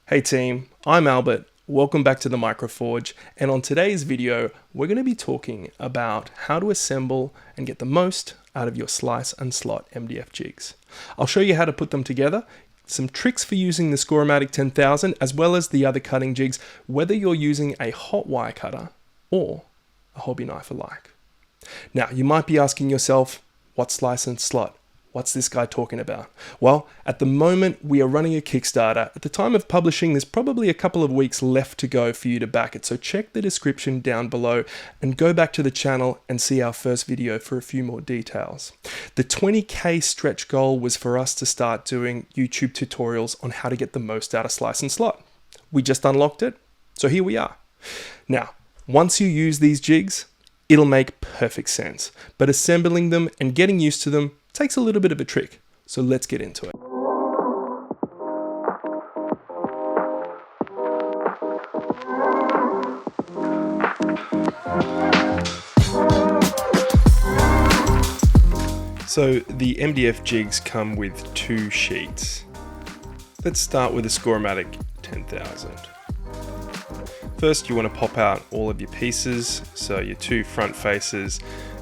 Hey team, I'm Albert. Welcome back to the Microforge, and on today's video we're going to be talking about how to assemble and get the most out of your slice and slot MDF jigs. I'll show you how to put them together, some tricks for using the Score-O-Matic 10,000 as well as the other cutting jigs, whether you're using a hot wire cutter or a hobby knife alike. Now you might be asking yourself, what slice and slot? What's this guy talking about? Well, at the moment we are running a Kickstarter. At the time of publishing, there's probably a couple of weeks left to go for you to back it. So check the description down below and go back to the channel and see our first video for a few more details. The 20K stretch goal was for us to start doing YouTube tutorials on how to get the most out of slice and slot. We just unlocked it, so here we are. Now, once you use these jigs, it'll make perfect sense, but assembling them and getting used to them takes a little bit of a trick, so let's get into it. So the MDF jigs come with two sheets. Let's start with the Score-O-Matic 10,000. First, you want to pop out all of your pieces, so your two front faces,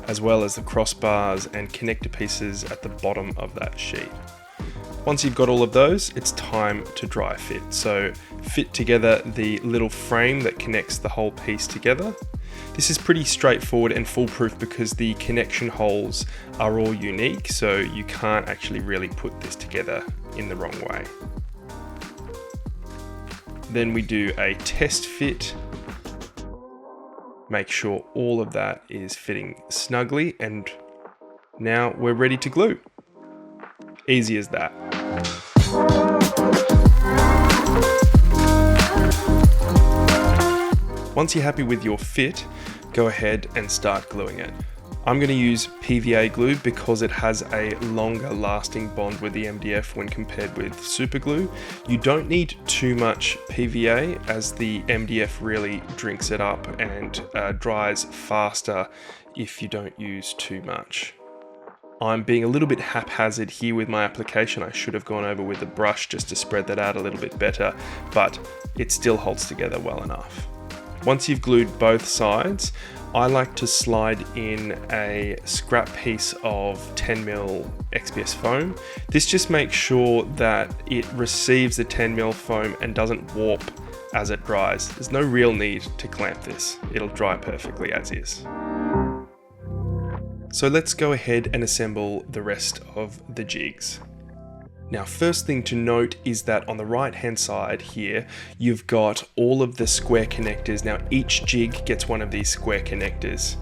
as well as the crossbars and connector pieces at the bottom of that sheet. Once you've got all of those, it's time to dry fit. So fit together the little frame that connects the whole piece together. This is pretty straightforward and foolproof because the connection holes are all unique, so you can't actually really put this together in the wrong way. Then we do a test fit. Make sure all of that is fitting snugly, and now we're ready to glue. Easy as that. Once you're happy with your fit, go ahead and start gluing it. I'm going to use PVA glue because it has a longer lasting bond with the MDF when compared with super glue. You don't need too much PVA as the MDF really drinks it up and dries faster if you don't use too much. I'm being a little bit haphazard here with my application. I should have gone over with a brush just to spread that out a little bit better, but it still holds together well enough. Once you've glued both sides, I like to slide in a scrap piece of 10mm XPS foam. This just makes sure that it receives the 10mm foam and doesn't warp as it dries. There's no real need to clamp this. It'll dry perfectly as is. So let's go ahead and assemble the rest of the jigs. Now, first thing to note is that on the right hand side here, you've got all of the square connectors. Now, each jig gets one of these square connectors.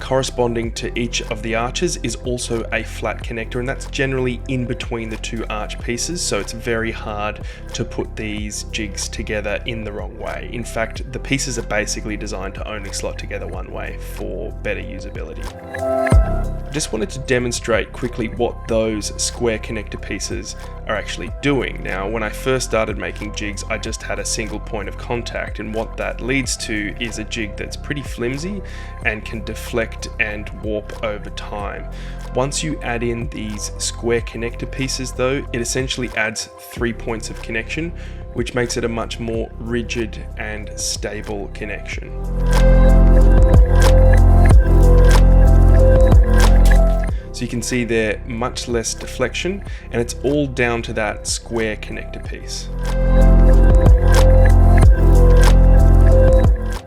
Corresponding to each of the arches is also a flat connector, and that's generally in between the two arch pieces, so it's very hard to put these jigs together in the wrong way. In fact, the pieces are basically designed to only slot together one way for better usability. I just wanted to demonstrate quickly what those square connector pieces are actually doing. Now, when I first started making jigs, I just had a single point of contact, and what that leads to is a jig that's pretty flimsy and can deflect and warp over time. Once you add in these square connector pieces though, it essentially adds 3 points of connection, which makes it a much more rigid and stable connection. So you can see there, much less deflection, and it's all down to that square connector piece.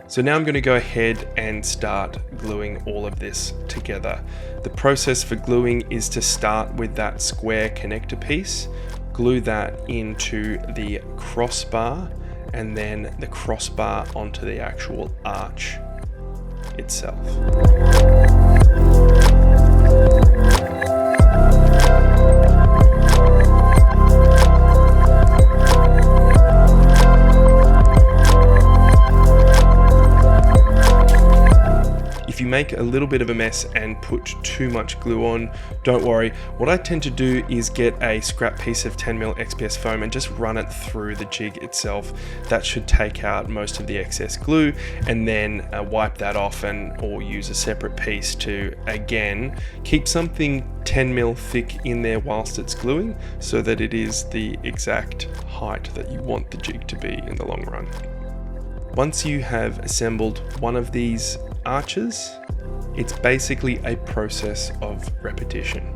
So now I'm going to go ahead and start gluing all of this together. The process for gluing is to start with that square connector piece, glue that into the crossbar, and then the crossbar onto the actual arch itself. make a little bit of a mess and put too much glue on, don't worry. What I tend to do is get a scrap piece of 10mm XPS foam and just run it through the jig itself. That should take out most of the excess glue, and then wipe that off or use a separate piece to, again, keep something 10mm thick in there whilst it's gluing, so that it is the exact height that you want the jig to be in the long run. Once you have assembled one of these arches, it's basically a process of repetition.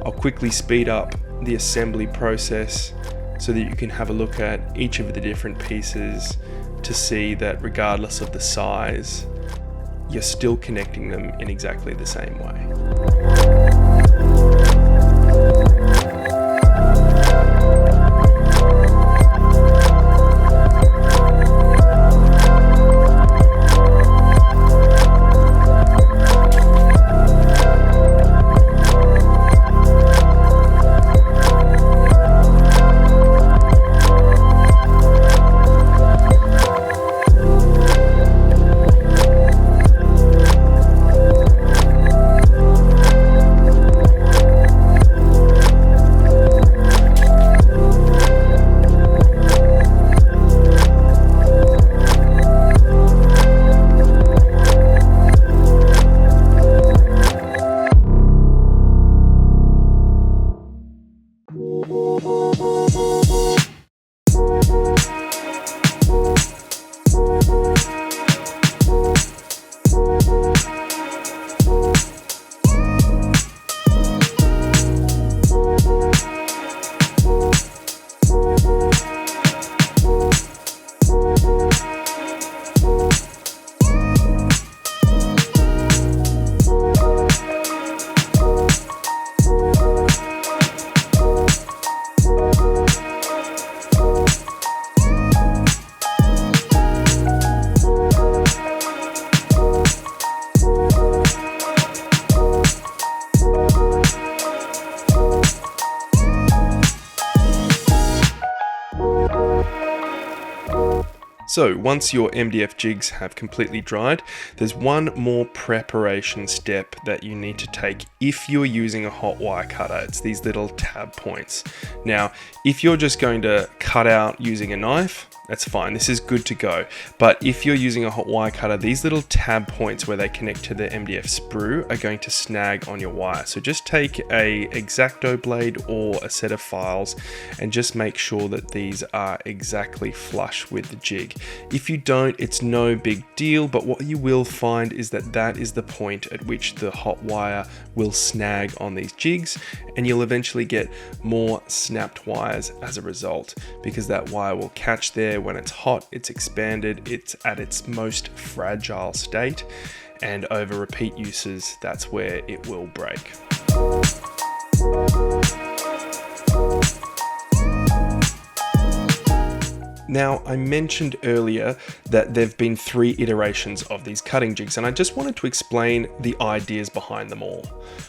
I'll quickly speed up the assembly process so that you can have a look at each of the different pieces to see that regardless of the size, you're still connecting them in exactly the same way. So once your MDF jigs have completely dried, there's one more preparation step that you need to take if you're using a hot wire cutter. It's these little tab points. Now, if you're just going to cut out using a knife, that's fine, this is good to go. But if you're using a hot wire cutter, these little tab points where they connect to the MDF sprue are going to snag on your wire. So just take a X-Acto blade or a set of files and just make sure that these are exactly flush with the jig. If you don't, it's no big deal, but what you will find is that that is the point at which the hot wire will snag on these jigs, and you'll eventually get more snapped wires as a result, because that wire will catch there. When it's hot, it's expanded, it's at its most fragile state, and over repeat uses, that's where it will break. Now, I mentioned earlier that there have been 3 iterations of these cutting jigs, and I just wanted to explain the ideas behind them all.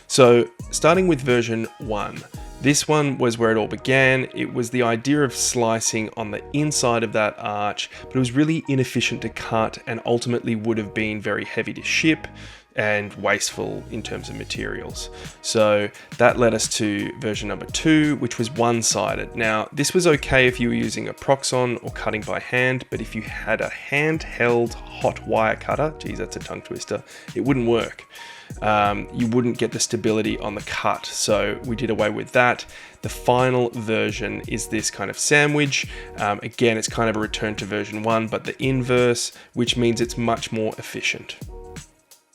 So, starting with version 1. This one was where it all began. It was the idea of slicing on the inside of that arch, but it was really inefficient to cut and ultimately would have been very heavy to ship and wasteful in terms of materials. So that led us to version number 2, which was one-sided. Now, this was okay if you were using a Proxxon or cutting by hand, but if you had a handheld hot wire cutter, geez, that's a tongue twister, it wouldn't work. You wouldn't get the stability on the cut, so we did away with that. The final version is this kind of sandwich. Again, it's kind of a return to version 1, but the inverse, which means it's much more efficient.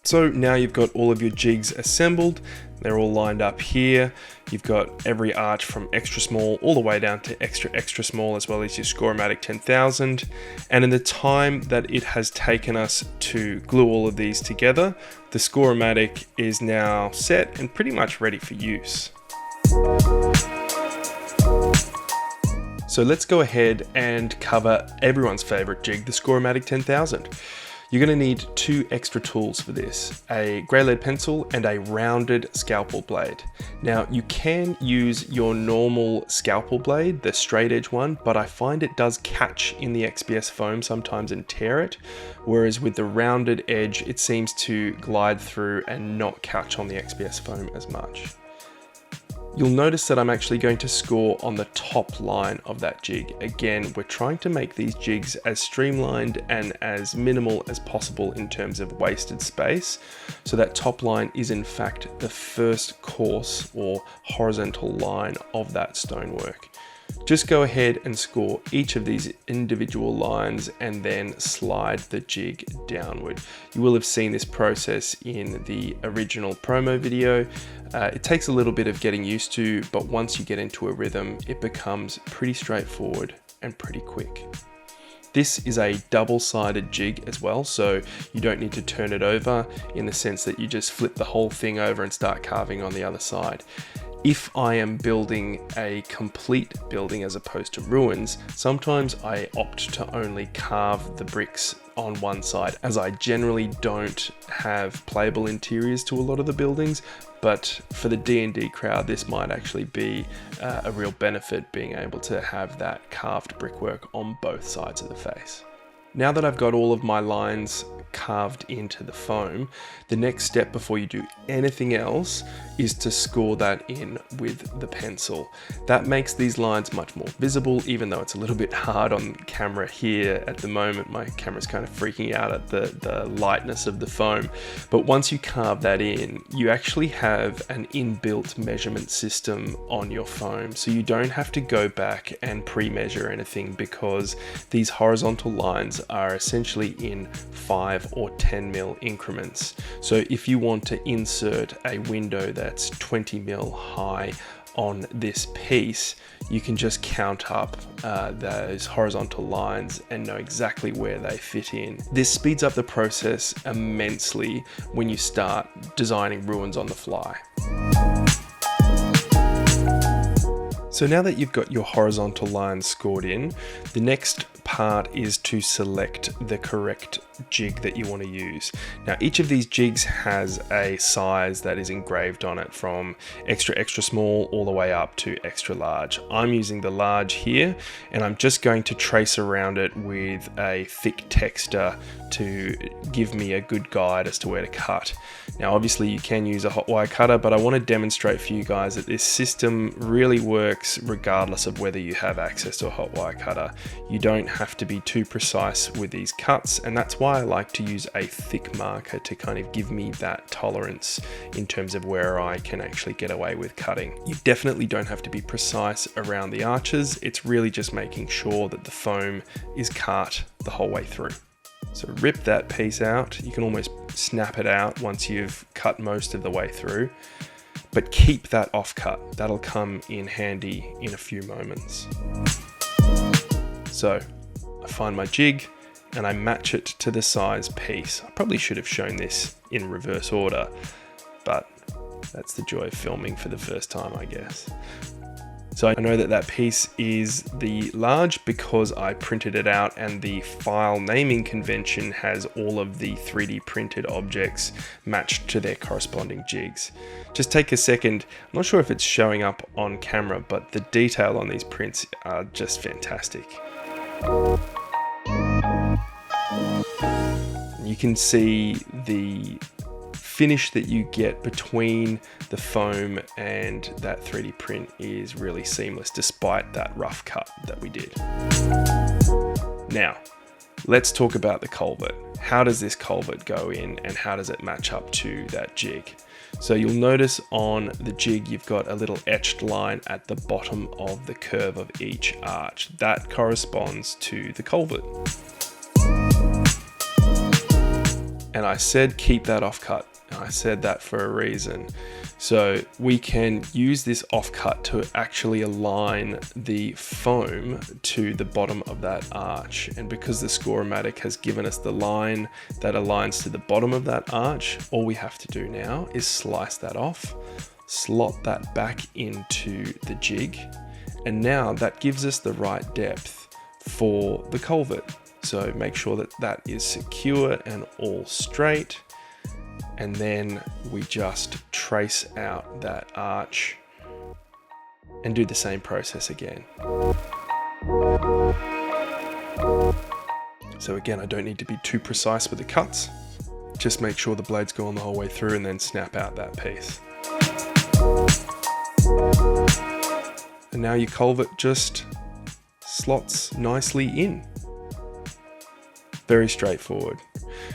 So now you've got all of your jigs assembled. They're all lined up here. You've got every arch from extra small all the way down to extra small, as well as your Score-O-Matic 10,000. And in the time that it has taken us to glue all of these together, the Score-O-Matic is now set and pretty much ready for use. So let's go ahead and cover everyone's favorite jig, the Score-O-Matic 10,000. You're going to need 2 extra tools for this, a grey lead pencil and a rounded scalpel blade. Now you can use your normal scalpel blade, the straight edge one, but I find it does catch in the XPS foam sometimes and tear it, whereas with the rounded edge it seems to glide through and not catch on the XPS foam as much. You'll notice that I'm actually going to score on the top line of that jig. Again, we're trying to make these jigs as streamlined and as minimal as possible in terms of wasted space. So that top line is in fact the first course or horizontal line of that stonework. Just go ahead and score each of these individual lines and then slide the jig downward. You will have seen this process in the original promo video. It takes a little bit of getting used to, but once you get into a rhythm, it becomes pretty straightforward and pretty quick. This is a double-sided jig as well, so you don't need to turn it over in the sense that you just flip the whole thing over and start carving on the other side. If I am building a complete building as opposed to ruins, sometimes I opt to only carve the bricks on one side, as I generally don't have playable interiors to a lot of the buildings, but for the D&D crowd this might actually be a real benefit, being able to have that carved brickwork on both sides of the face. Now that I've got all of my lines carved into the foam, the next step before you do anything else is to score that in with the pencil. That makes these lines much more visible, even though it's a little bit hard on camera here at the moment. My camera's kind of freaking out at the lightness of the foam. But once you carve that in, you actually have an inbuilt measurement system on your foam. So you don't have to go back and pre-measure anything, because these horizontal lines are essentially in 5 or 10 mil increments. So if you want to insert a window that's 20 mil high on this piece, you can just count up those horizontal lines and know exactly where they fit in. This speeds up the process immensely when you start designing ruins on the fly. So now that you've got your horizontal lines scored in, the next part is to select the correct jig that you want to use. Now each of these jigs has a size that is engraved on it, from extra small all the way up to extra large. I'm using the large here, and I'm just going to trace around it with a thick texture to give me a good guide as to where to cut. Now obviously you can use a hot wire cutter, but I want to demonstrate for you guys that this system really works regardless of whether you have access to a hot wire cutter. You don't have to be too precise with these cuts, and that's why I like to use a thick marker to kind of give me that tolerance in terms of where I can actually get away with cutting. You definitely don't have to be precise around the arches. It's really just making sure that the foam is cut the whole way through. So rip that piece out. You can almost snap it out once you've cut most of the way through, but keep that offcut. That'll come in handy in a few moments. So I find my jig and I match it to the size piece. I probably should have shown this in reverse order, but that's the joy of filming for the first time, I guess. So I know that that piece is the large because I printed it out, and the file naming convention has all of the 3D printed objects matched to their corresponding jigs. Just take a second. I'm not sure if it's showing up on camera, but the detail on these prints are just fantastic. You can see the finish that you get between the foam and that 3D print is really seamless, despite that rough cut that we did. Now, let's talk about the culvert. How does this culvert go in, and how does it match up to that jig? So you'll notice on the jig, you've got a little etched line at the bottom of the curve of each arch. That corresponds to the culvert. And I said keep that offcut. I said that for a reason. So we can use this offcut to actually align the foam to the bottom of that arch. And because the Score-O-Matic has given us the line that aligns to the bottom of that arch, all we have to do now is slice that off, slot that back into the jig, and now that gives us the right depth for the culvert. So make sure that that is secure and all straight. And then we just trace out that arch and do the same process again. So again, I don't need to be too precise with the cuts. Just make sure the blades go on the whole way through and then snap out that piece. And now your culvert just slots nicely in. Very straightforward.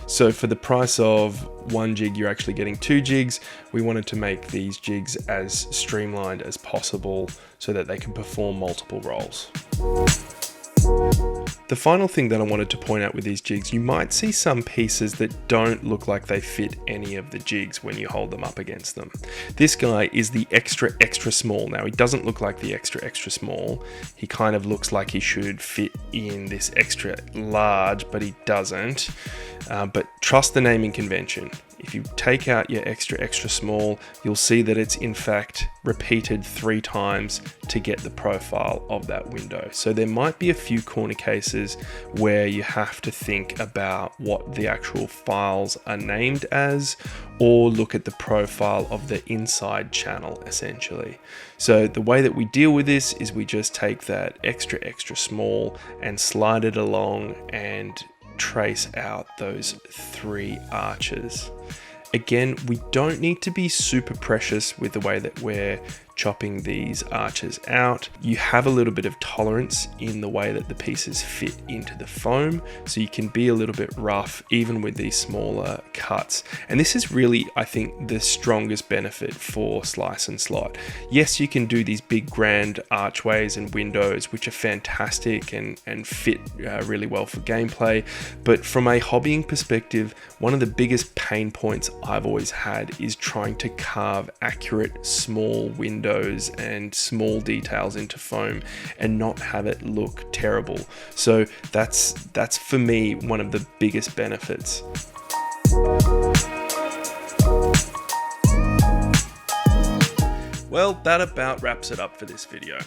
So for the price of one jig, you're actually getting 2 jigs. We wanted to make these jigs as streamlined as possible so that they can perform multiple roles. The final thing that I wanted to point out with these jigs, you might see some pieces that don't look like they fit any of the jigs when you hold them up against them. This guy is the extra small. Now, he doesn't look like the extra small. He kind of looks like he should fit in this extra large, but he doesn't. But trust the naming convention. If you take out your extra small, you'll see that it's in fact repeated 3 times to get the profile of that window. So there might be a few corner cases where you have to think about what the actual files are named as, or look at the profile of the inside channel essentially. So the way that we deal with this is we just take that extra small and slide it along and trace out those 3 arches. Again, we don't need to be super precious with the way that we're chopping these arches out. You have a little bit of tolerance in the way that the pieces fit into the foam, so you can be a little bit rough even with these smaller cuts. And this is really, I think, the strongest benefit for slice and slot. Yes, you can do these big grand archways and windows, which are fantastic and fit really well for gameplay, but from a hobbying perspective, one of the biggest pain points I've always had is trying to carve accurate small windows and small details into foam and not have it look terrible. So that's for me one of the biggest benefits. Well, that about wraps it up for this video.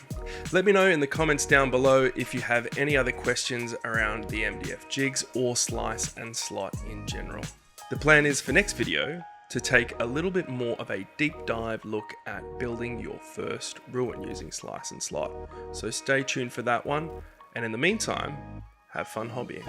Let me know in the comments down below if you have any other questions around the MDF jigs or slice and slot in general. The plan is for next video to take a little bit more of a deep dive look at building your first ruin using slice and slot. So stay tuned for that one, and in the meantime, have fun hobbying.